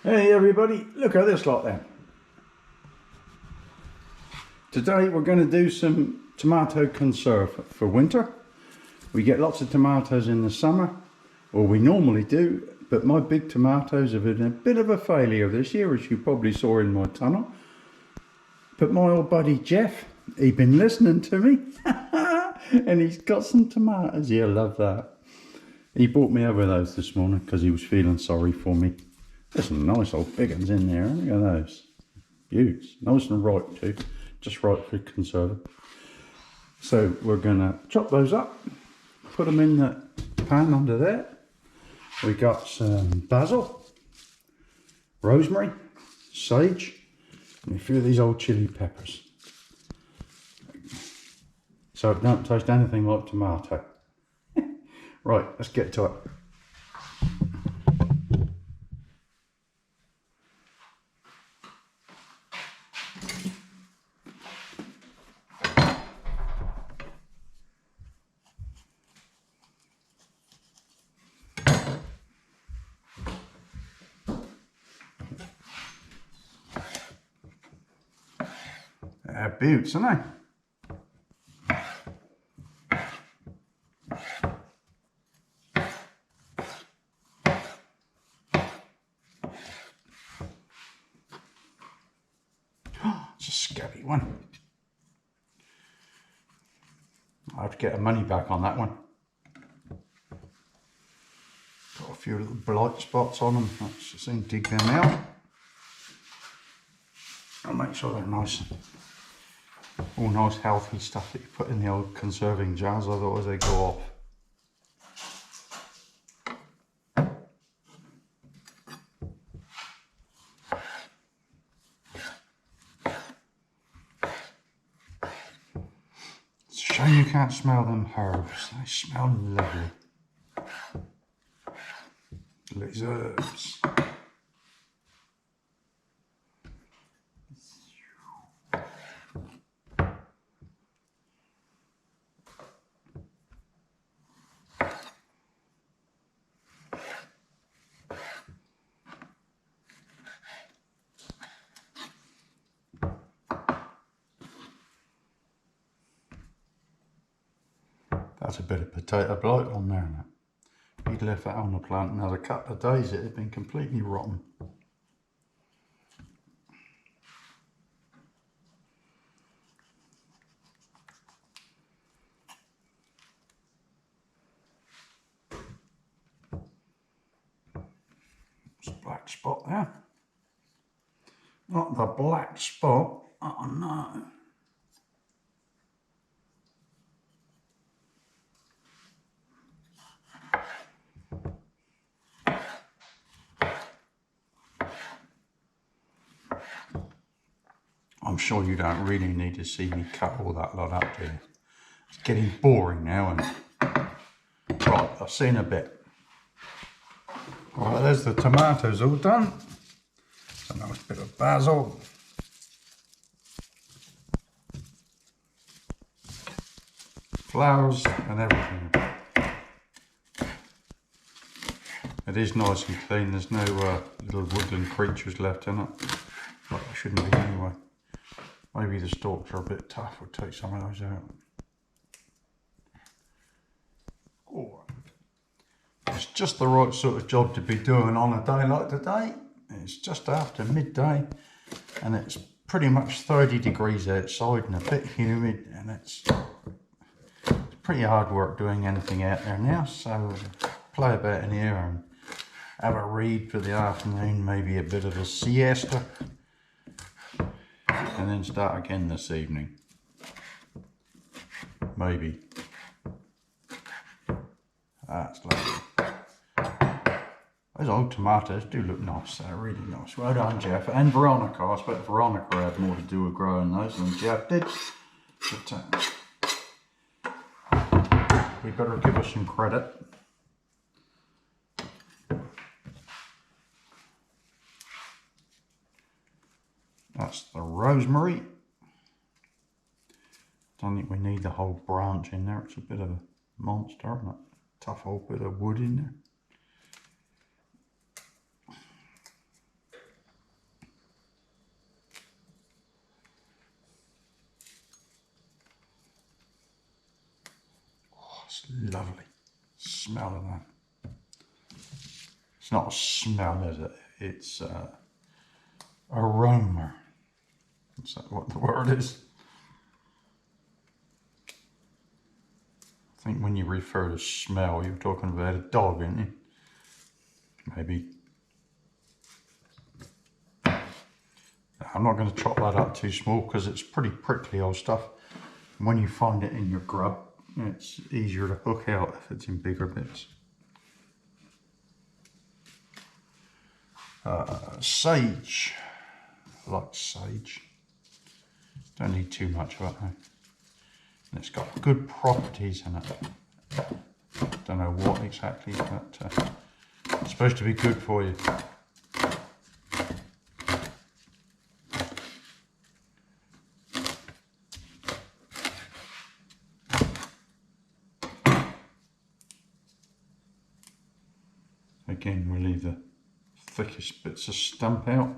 Hey everybody, look at this lot then. Today we're going to do some tomato conserve for winter. We get lots of tomatoes in the summer, or we normally do, but my big tomatoes have been a bit of a failure this year, as you probably saw in my tunnel. But my old buddy Jeff, he'd been listening to me and he's got some tomatoes. He'll love that. He brought me over those this morning because he was feeling sorry for me. There's some nice old big ones in there. Look at those. Beauts. Nice and ripe too. Just right for conserving. So we're going to chop those up. Put them in the pan under there. We got some basil, rosemary, sage, and a few of these old chili peppers. So it don't taste anything like tomato. Right, let's get to it. They're beauts, aren't they? It's a scabby one. I have to get the money back on that one. Got a few little blight spots on them. Let's just dig them out. I'll make sure they're nice. All nice healthy stuff that you put in the old conserving jars, otherwise they go off. It's a shame you can't smell them herbs. They smell lovely. These herbs. That's a bit of potato blight on there now. If you'd left that on the plant another couple of days, it had been completely rotten. There's a black spot there. Not the black spot. Oh no. I'm sure you don't really need to see me cut all that lot up, do you? It's getting boring now, and right, I've seen a bit. Right, there's the tomatoes all done. A nice bit of basil. Flowers and everything. It is nice and clean. There's no little woodland creatures left in it. Well, there shouldn't be anyway. Maybe the stalks are a bit tough. We'll take some of those out. Oh. It's just the right sort of job to be doing on a day like today. It's just after midday and it's pretty much 30 degrees outside and a bit humid, and it's pretty hard work doing anything out there now. So play about in here and have a read for the afternoon, maybe a bit of a siesta, and then start again this evening. Maybe. That's lovely. Those old tomatoes do look nice. They're really nice. Well done, Jeff. And Veronica. I expect Veronica had more to do with growing those than Jeff did. But we've got to give her some credit. That's the rosemary. Don't think we need the whole branch in there. It's a bit of a monster, isn't it? Tough old bit of wood in there. It's lovely. Smell of that. It's not a smell, is it? It's aroma. Is that what the word is? I think when you refer to smell, you're talking about a dog, aren't you? Maybe. I'm not going to chop that up too small because it's pretty prickly old stuff. And when you find it in your grub, it's easier to hook out if it's in bigger bits. Sage. I like sage. Don't need too much of it though. And it's got good properties in it. Don't know what exactly, but it's supposed to be good for you. Again, we leave the thickest bits of stump out.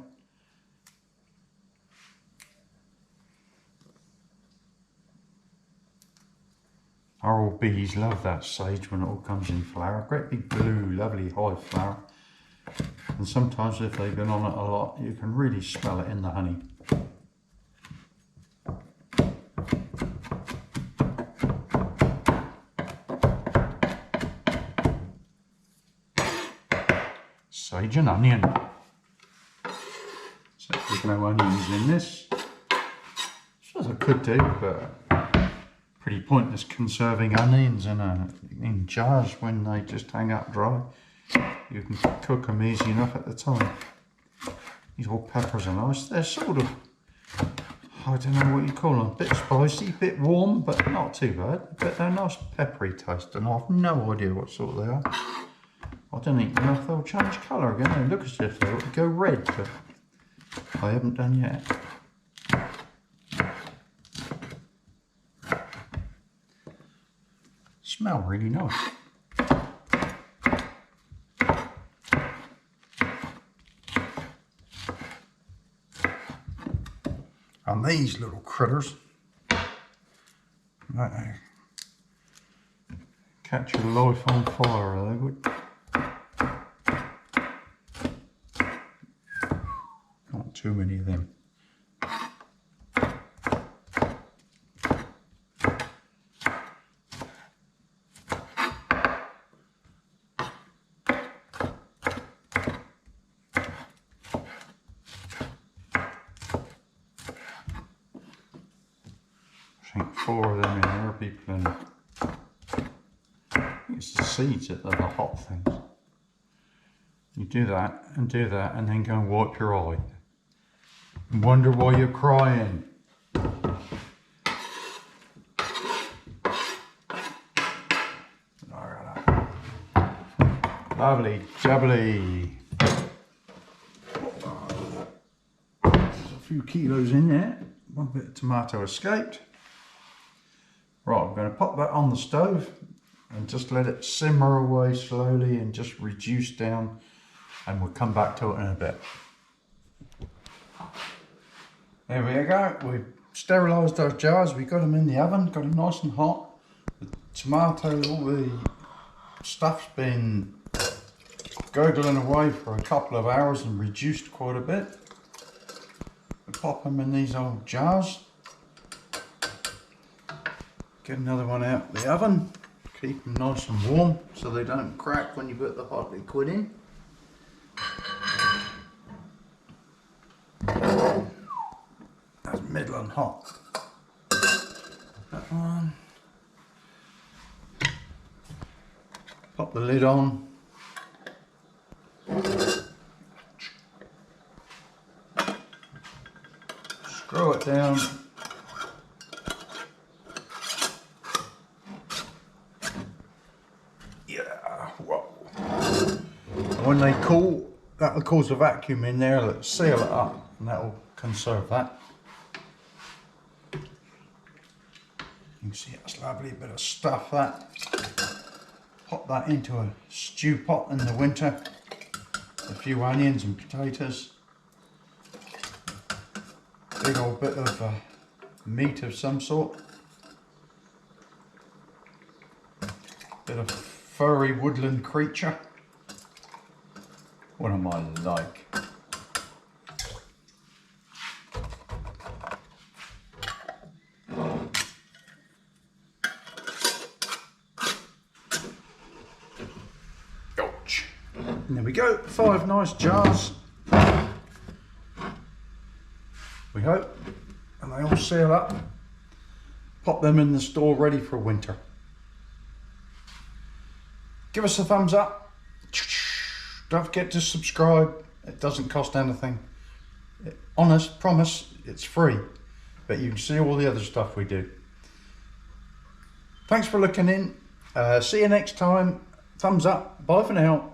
Our old bees love that sage when it all comes in flower. Great big blue, lovely high flower. And sometimes if they've been on it a lot, you can really smell it in the honey. Sage and onion. So there's no onions in this. As I could do, but pretty pointless conserving onions in jars when they just hang up dry. You can cook them easy enough at the time. These old peppers are nice. They're sort of, I don't know what you call them, a bit spicy, a bit warm, but not too bad. But they're nice peppery taste, and I have no idea what sort they are. I don't even know if they'll change colour again. They look as if they'll go red, but I haven't done yet. Smell really nice. And these little critters, catch your life on fire, they would. Not too many of them. I think 4 of them in there, people, and I think it's the seeds that are the hot things. You do that, and then go and wipe your eye. And wonder why you're crying. Lovely, jubbly. There's a few kilos in there. One bit of tomato escaped. Right, I'm going to pop that on the stove and just let it simmer away slowly and just reduce down, and we'll come back to it in a bit. There we go, we've sterilised our jars, we got them in the oven, got them nice and hot. The tomato, all the stuff's been gurgling away for a couple of hours and reduced quite a bit. We pop them in these old jars. Get another one out of the oven, keep them nice and warm so they don't crack when you put the hot liquid in. That's middling hot. That one. Pop the lid on. Screw it down. When they cool, that'll cause a vacuum in there, that'll seal it up, and that'll conserve that. You can see it's lovely, bit of stuff that. Pop that into a stew pot in the winter. A few onions and potatoes. Big old bit of meat of some sort. Bit of furry woodland creature. What am I like? Ouch. And there we go, 5 nice jars. We hope. And they all seal up. Pop them in the store ready for winter. Give us a thumbs up. Don't forget to subscribe. It doesn't cost anything. Honest, promise, it's free. But you can see all the other stuff we do. Thanks for looking in. See you next time. Thumbs up. Bye for now.